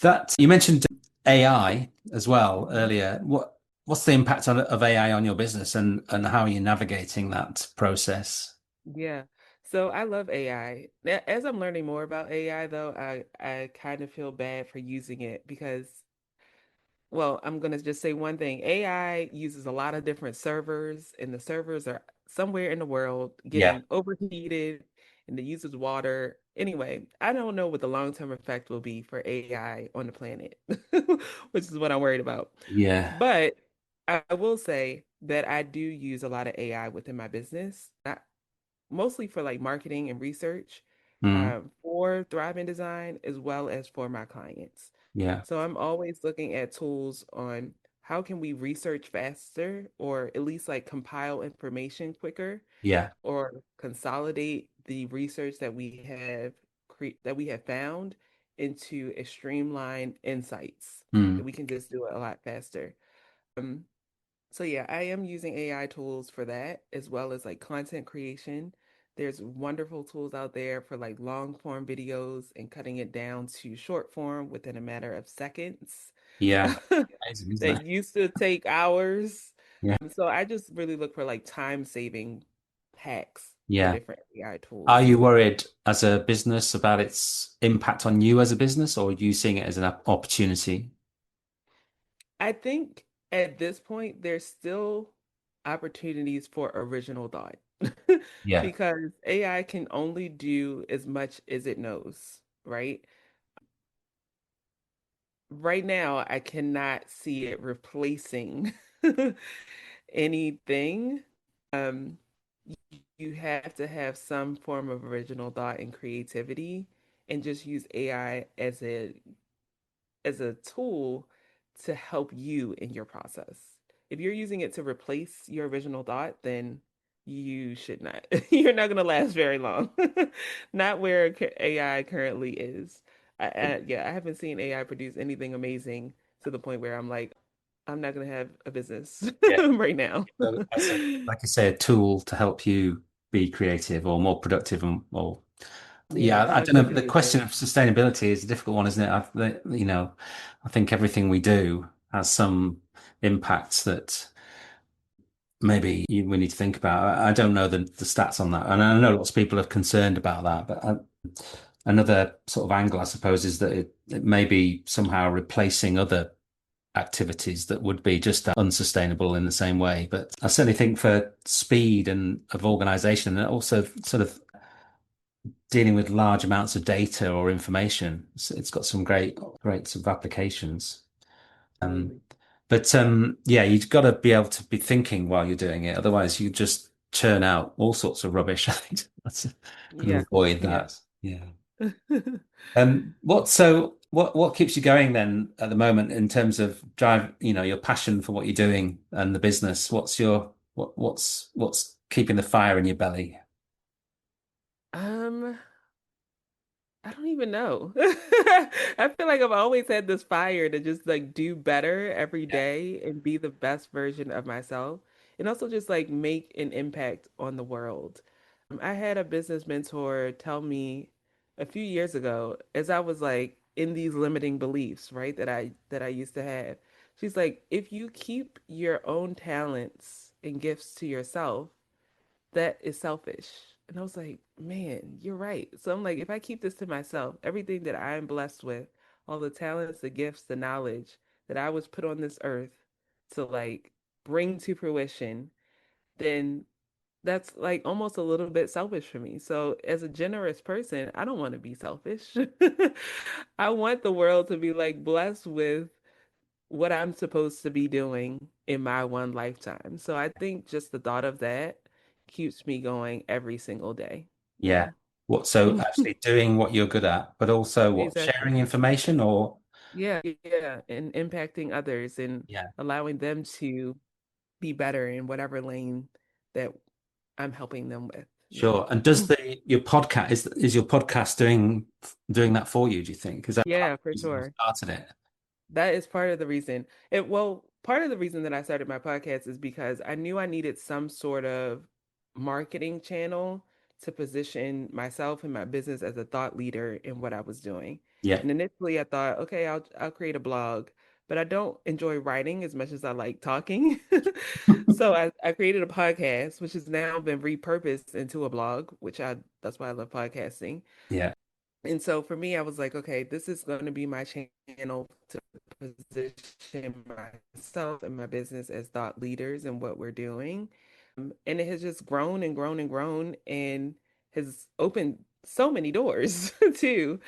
that you mentioned AI as well Mhm. earlier. What's the impact of AI on your business and how are you navigating that process? Yeah. So I love AI. As I'm learning more about AI, though, I kind of feel bad for using it because, well, I'm going to just say one thing. AI uses a lot of different servers, and the servers are somewhere in the world Yeah, getting overheated and it uses water. Anyway, I don't know what the long-term effect will be for AI on the planet, which is what I'm worried about. yeah, But I will say that I do use a lot of AI within my business, not mostly for like marketing and research, mm, for Thrive Design as well as for my clients. yeah, So I'm always looking at tools on how can we research faster or at least like compile information quicker yeah, or consolidate the research that we have found into a streamlined insights that mm, we can just do it a lot faster. Um, so yeah, I am using AI tools for that as well as like content creation. There's wonderful tools out there for like long form videos and cutting it down to short form within a matter of seconds. yeah. Amazing, isn't That it? used to take hours. Yeah, So I just really look for like time saving hacks for yeah. different AI Are tools. you worried as a business about its impact on you as a business, or are you seeing it as an opportunity? I think at this point, there's still opportunities for original thought Yeah, because AI can only do as much as it knows, right? Right now, I cannot see it replacing anything. Um, you have to have some form of original thought and creativity and just use AI as a tool to help you in your process. If you're using it to replace your original thought, then you should not. You're not going to last very long. Not where AI currently is. Yeah, I haven't seen AI produce anything amazing to the point where I'm like, I'm not going to have a business Yeah. right now. So as a, like I say, a tool to help you be creative or more productive and or Yeah, yeah, I don't know. The productivity is question it. of sustainability is a difficult one, isn't it? I think everything we do has some impacts that we need to think about. I don't know the stats on that, and I know lots of people are concerned about that. But another sort of angle, I suppose, is that it may be somehow replacing other activities that would be just unsustainable in the same way. But I certainly think for speed and of organization and also sort of dealing with large amounts of data or information, it's got some great sort of applications. Um, Absolutely. but yeah, you've got to be able to be thinking while you're doing it. Otherwise, you just churn out all sorts of rubbish. I think that's got to Yeah. avoid Yeah. that. Yeah. What keeps you going then at the moment in terms of drive, your passion for what you're doing and the business? What's keeping the fire in your belly? Um, I don't even know. I feel like I've always had this fire to just like do better every Yeah. day and be the best version of myself and also just like make an impact on the world. I had a business mentor tell me a few years ago as I was like in these limiting beliefs, right, that I used to have. She's like, if you keep your own talents and gifts to yourself, that is selfish. And I was like, man, you're right. So I'm like, if I keep this to myself, everything that I'm blessed with, all the talents, the gifts, the knowledge that I was put on this earth to like bring to fruition, then that's like almost a little bit selfish for me. So as a generous person, I don't want to be selfish. I want the world to be like blessed with what I'm supposed to be doing in my one lifetime. So I think just the thought of that keeps me going every single day. Yeah. Yeah. So actually doing what you're good at, but also Exactly. sharing information or Yeah, yeah. And impacting others and yeah, allowing them to be better in whatever lane that I'm helping them with. Yeah. sure. And does the your podcast is your podcast doing that for you, do you think? Is that part Yeah, of for the reason you sure. started it? That is part of the reason. Part of the reason that I started my podcast is because I knew I needed some sort of marketing channel to position myself and my business as a thought leader in what I was doing. Yeah. And initially I thought, okay, I'll create a blog, but I don't enjoy writing as much as I like talking. So I created a podcast, which has now been repurposed into a blog, that's why I love podcasting. Yeah. And so for me, I was like, okay, this is going to be my channel to position myself and my business as thought leaders in what we're doing. And it has just grown and grown and grown and has opened so many doors to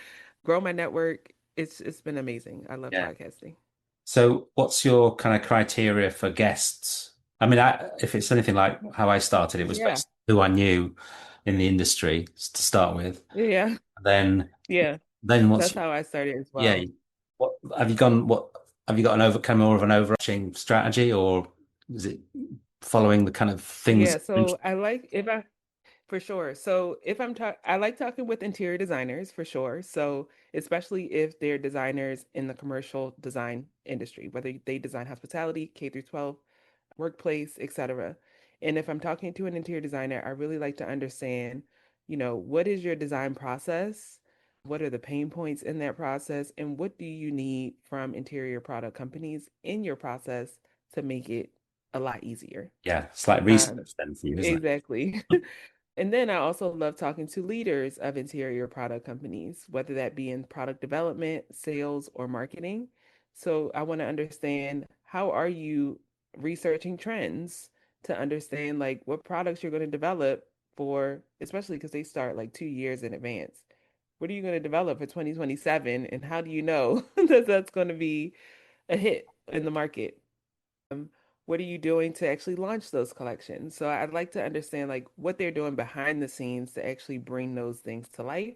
grow my network. It's been amazing. I love Yeah. podcasting. So what's your kind of criteria for guests? I mean, if it's anything like how I started, it was Yeah. based on who I knew in the industry to start with. Yeah. Then, Yeah. then That's once, how I started as yeah, well. what have you got kind of more of an overarching strategy or is it following the kind of things? Yeah. So I like if I For sure. So if I like talking with interior designers for sure. So especially if they're designers in the commercial design industry, whether they design hospitality, K through 12, workplace, etc. And if I'm talking to an interior designer, I really like to understand, what is your design process? What are the pain points in that process? And what do you need from interior product companies in your process to make it a lot easier? Yeah, it's like Um, research then for you, isn't it? exactly. And then I also love talking to leaders of interior product companies, whether that be in product development, sales, or marketing. So I want to understand, how are you researching trends to understand like what products you're going to develop for, especially because they start like 2 years in advance. What are you going to develop for 2027? And how do you know that that's going to be a hit in the market? what are you doing to actually launch those collections? So I'd like to understand like what they're doing behind the scenes to actually bring those things to life.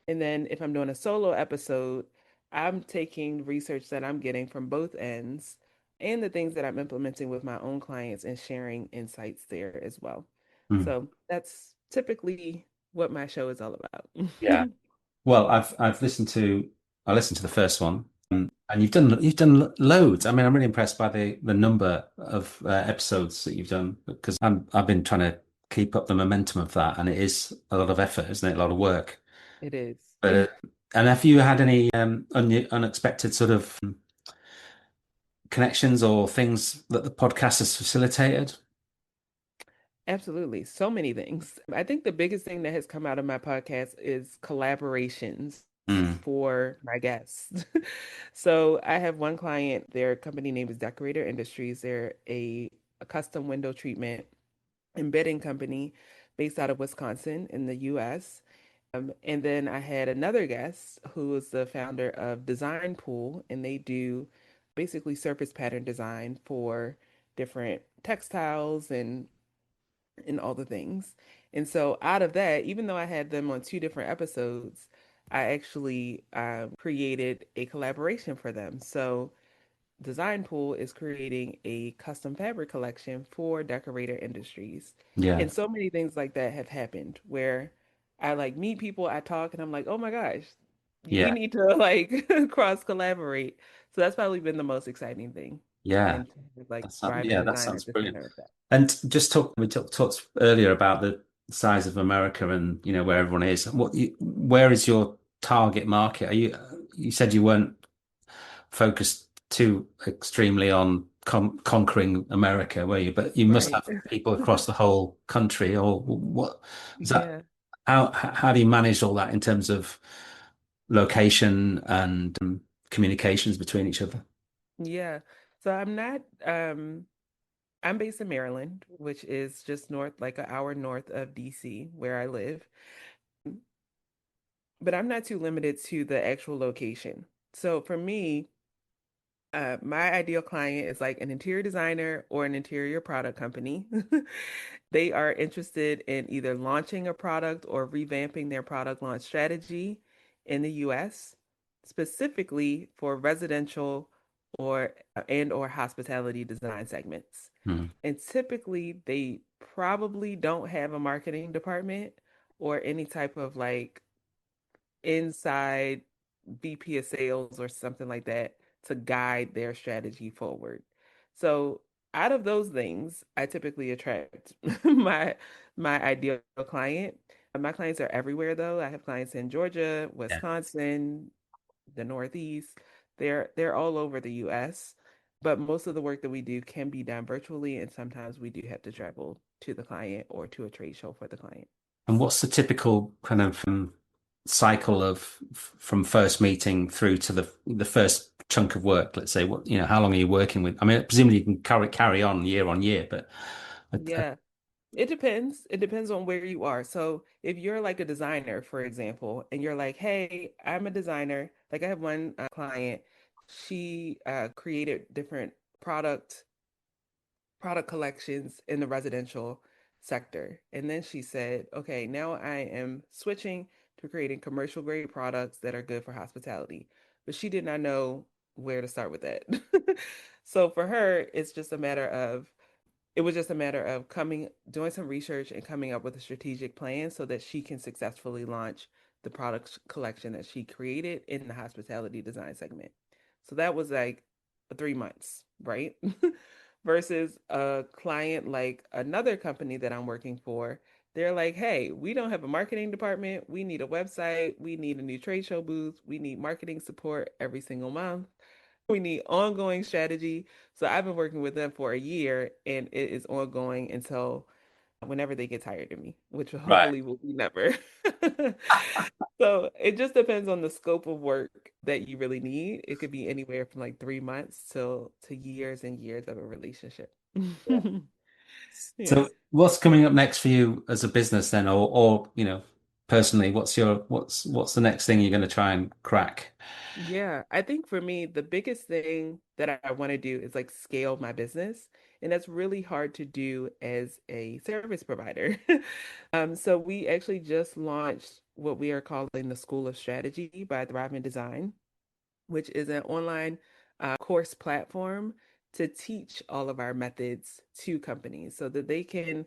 And then if I'm doing a solo episode, I'm taking research that I'm getting from both ends and the things that I'm implementing with my own clients and sharing insights there as well. Mm. So that's typically what my show is all about. Yeah. Well, I've listened to I listened to the first one, and you've done loads. I mean, I'm really impressed by the number of episodes that you've done because I've been trying to keep up the momentum of that, and it is a lot of effort, isn't it? A lot of work. It is. But and have you had any unexpected sort of connections or things that the podcast has facilitated? Absolutely. So many things. I think the biggest thing that has come out of my podcast is collaborations Mm. for my guests. So I have one client, their company name is Decorator Industries. They're a custom window treatment and bedding company based out of Wisconsin in the US. And then I had another guest who is the founder of Design Pool, and they do basically surface pattern design for different textiles and all the things. And so out of that, even though I had them on two different episodes, I actually created a collaboration for them. So Design Pool is creating a custom fabric collection for Decorator Industries. Yeah. And so many things like that have happened where I like meet people, I talk, and I'm like, oh my gosh, we Yeah. need to like cross collaborate. So that's probably been the most exciting thing. Yeah. And like driving Yeah, that design at sounds the brilliant. center of that. And just talked earlier about the size of America and where everyone is. Where is your target market? You said you weren't focused too extremely on conquering America, were you? But you must Right. have people across the whole country, or what is that? Yeah. How do you manage all that in terms of location and communications between each other? Yeah. So I'm based in Maryland, which is just north, like an hour north of DC, where I live. But I'm not too limited to the actual location. So for me, my ideal client is like an interior designer or an interior product company. They are interested in either launching a product or revamping their product launch strategy in the US, specifically for residential or hospitality design segments. Hmm. And typically they probably don't have a marketing department or any type of like inside VP of sales or something like that to guide their strategy forward. So out of those things, I typically attract my my ideal client. My clients are everywhere though. I have clients in Georgia, Yeah. Wisconsin, the Northeast. They're all over the US. But most of the work that we do can be done virtually, and sometimes we do have to travel to the client or to a trade show for the client. And what's the typical kind of cycle of from first meeting through to the first chunk of work? Let's say, how long are you working with? I mean, presumably you can carry on year, but I- Yeah. It depends. It depends on where you are. So if you're like a designer, for example, and you're like, hey, I'm a designer. Like I have one client, she created different product collections in the residential sector. And then she said, okay, now I am switching to creating commercial grade products that are good for hospitality. But she did not know where to start with that. So for her, it was just a matter of doing some research and coming up with a strategic plan so that she can successfully launch the product collection that she created in the hospitality design segment. So that was like 3 months, right? Versus a client like another company that I'm working for, they're like, hey, we don't have a marketing department. We need a website. We need a new trade show booth. We need marketing support every single month. We need ongoing strategy. So I've been working with them for a year and it is ongoing until whenever they get tired of me, which Right. hopefully will be never. So it just depends on the scope of work that you really need. It could be anywhere from like 3 months to years and years of a relationship. Yeah. Yeah. So what's coming up next for you as a business then, or personally? What's the next thing you're going to try and crack? Yeah, I think for me, the biggest thing that I want to do is like scale my business. And that's really hard to do as a service provider. So we actually just launched what we are calling the School of Strategy by Thrive in Design, which is an online course platform to teach all of our methods to companies so that they can,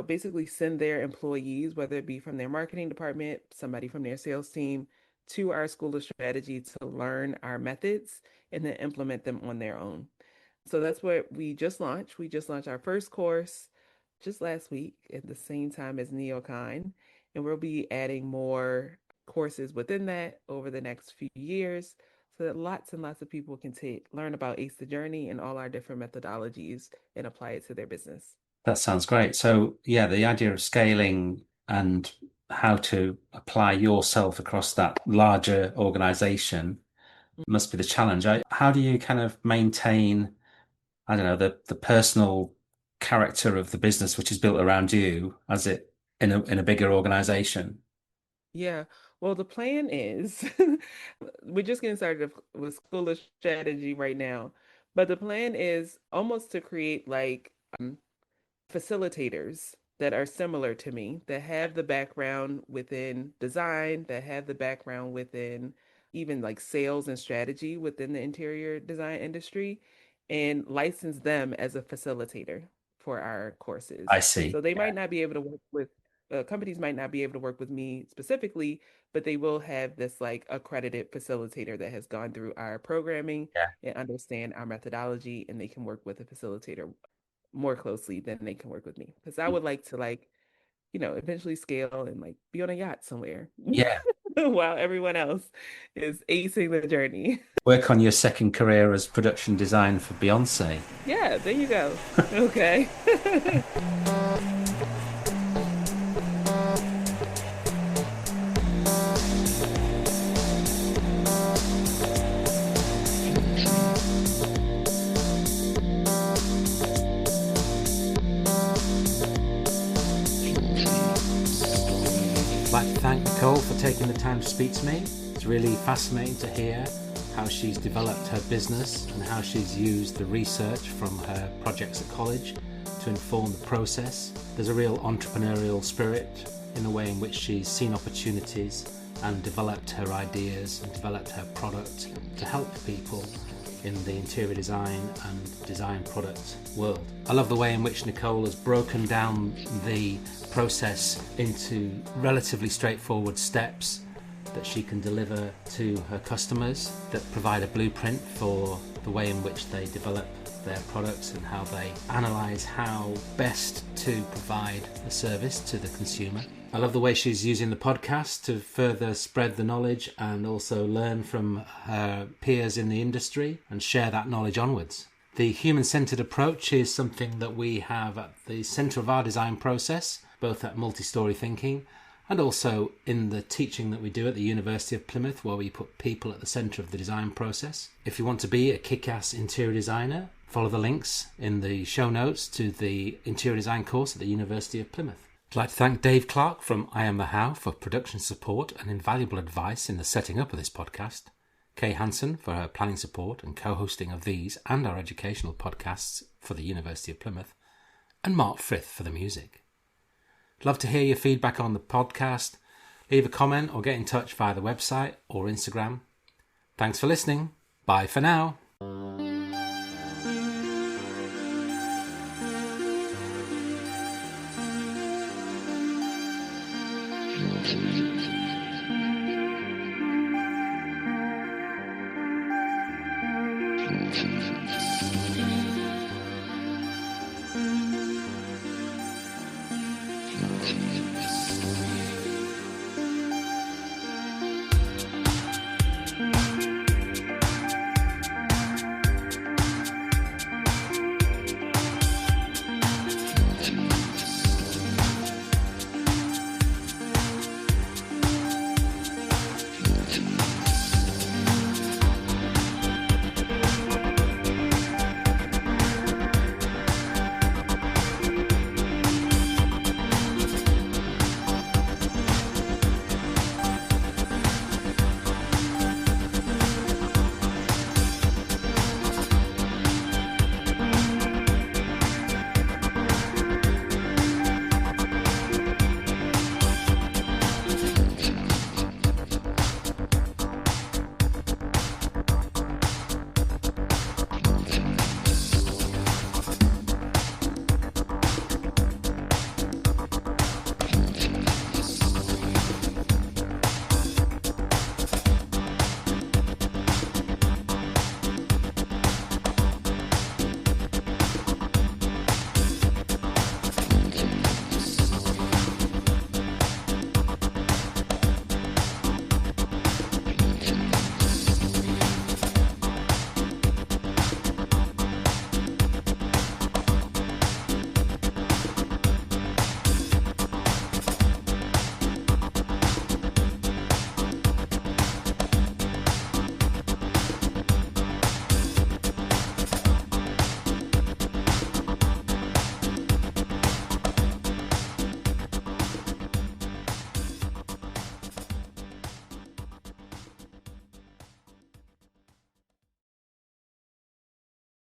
basically send their employees, whether it be from their marketing department, somebody from their sales team, to our School of Strategy to learn our methods and then implement them on their own. So that's what we just launched. We just launched our first course just last week at the same time as NeoKine, and we'll be adding more courses within that over the next few years so that lots and lots of people can learn about Ace the Journey and all our different methodologies and apply it to their business. That sounds great. So yeah, the idea of scaling and how to apply yourself across that larger organization must be the challenge. How do you kind of maintain, I don't know, the personal character of the business which is built around you as it in a bigger organization? Yeah. Well, the plan is we're just getting started with School of Strategy right now, but the plan is almost to create like facilitators that are similar to me, that have the background within design, that have the background within even like sales and strategy within the interior design industry, and license them as a facilitator for our I courses. see. So they Yeah. might not be able to work with companies might not be able to work with me specifically, but they will have this like accredited facilitator that has gone through our programming Yeah. and understand our methodology, and they can work with a facilitator more closely than they can work with me. Because I would like to like, eventually scale and like be on a yacht somewhere Yeah. while everyone else is acing the journey. Work on your second career as production design for Beyonce. Yeah, there you go. Okay. I'd like to thank Nicole for taking the time to speak to me. It's really fascinating to hear how she's developed her business and how she's used the research from her projects at college to inform the process. There's a real entrepreneurial spirit in the way in which she's seen opportunities and developed her ideas and developed her product to help people in the interior design and design product world. I love the way in which Nicole has broken down the process into relatively straightforward steps that she can deliver to her customers that provide a blueprint for the way in which they develop their products and how they analyze how best to provide a service to the consumer. I love the way she's using the podcast to further spread the knowledge and also learn from her peers in the industry and share that knowledge onwards. The human-centered approach is something that we have at the center of our design process, both at Multi-Story Thinking and also in the teaching that we do at the University of Plymouth, where we put people at the center of the design process. If you want to be a kick-ass interior designer, follow the links in the show notes to the interior design course at the University of Plymouth. I'd like to thank Dave Clark from I Am The How for production support and invaluable advice in the setting up of this podcast. Kay Hansen for her planning support and co-hosting of these and our educational podcasts for the University of Plymouth. And Mark Frith for the music. I'd love to hear your feedback on the podcast. Leave a comment or get in touch via the website or Instagram. Thanks for listening. Bye for now. Thank you.